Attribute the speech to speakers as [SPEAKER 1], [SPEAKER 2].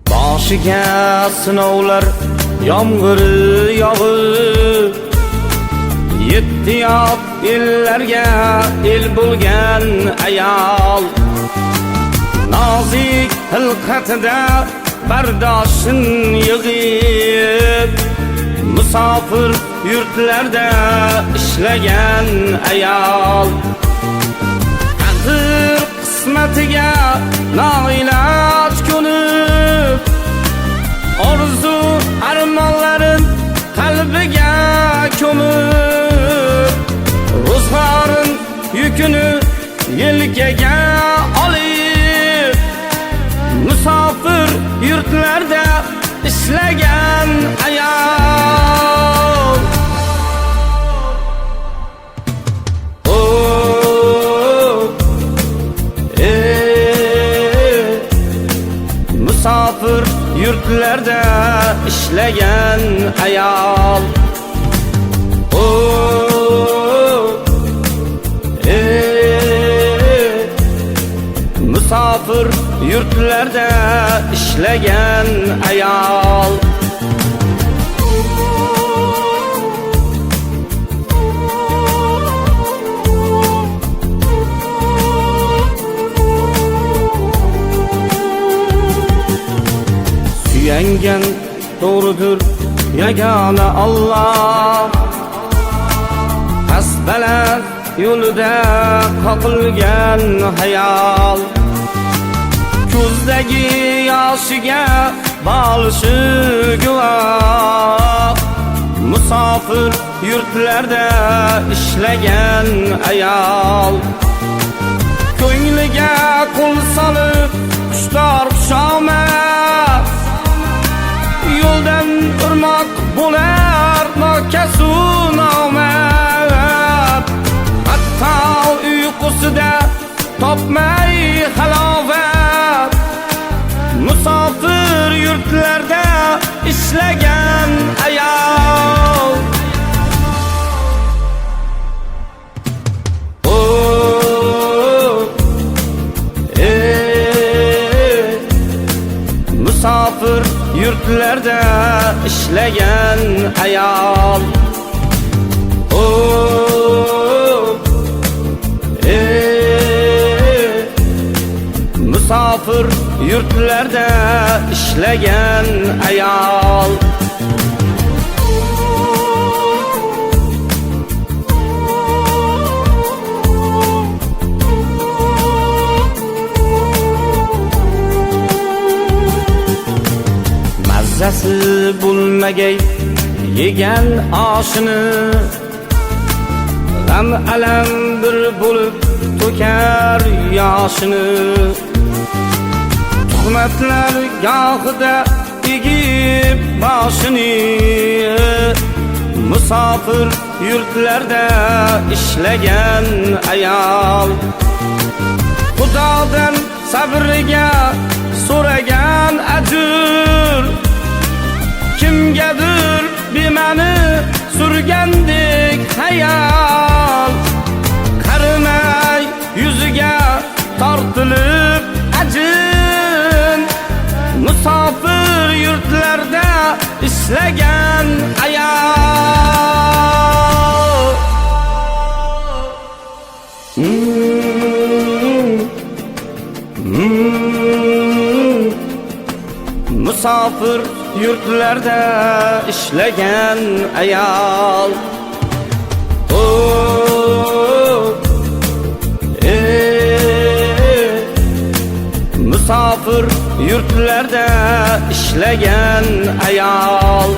[SPEAKER 1] Boshiga sinovlar yomg'iri yog'ib, yetti yot ellarga el bo'lgan ayol, nozik hilqatida bardoshin yig'ib, musofir yurtlarda ishlagan ayol, qadr qismatiga noiloj ko'nib, orzu armonlarin qalbiga ko'mib, ro'zg'orin yukini yelkaga olib, musofir yurtlarda ishlagan ayol. Musofir yurtlarda ishlagan ayol. Musofir yurtlarda ishlagan ayol. Suyangan to'g'ridir yagona Alloh, asbalar yo'lida qoqilgan hayol, ko'zdagi yoshiga bolishi guvoh, musofir yurtlarda ishlagan ayol, ko'ngliga qo'l solib qushlar xushomad, yo'ldan urmoq bo'lar nokasu nomard, hatto uyqusida topmay halovat, musofir yurtlarda ishlagan ayol. Musofir yurtlarda ishlagan ayol. Musofir yurtlarda ishlagan ayol. Mazzasi bo'lmagay yegan oshini, g'am alam bir bo'lib to'kar yoshini, tuhmatlar gohida egib boshini, musofir yurtlarda ishlagan ayol, Xudodan sabriga so'ragan ajr, kimgadir bema'ni surgandek hayal, qarimay yuziga tortilib ajin, musofir yurtlarda ishlagan ayol. Musofir yurtlarda ishlagan ayol. Musofir yurtlarda ishlagan ayol.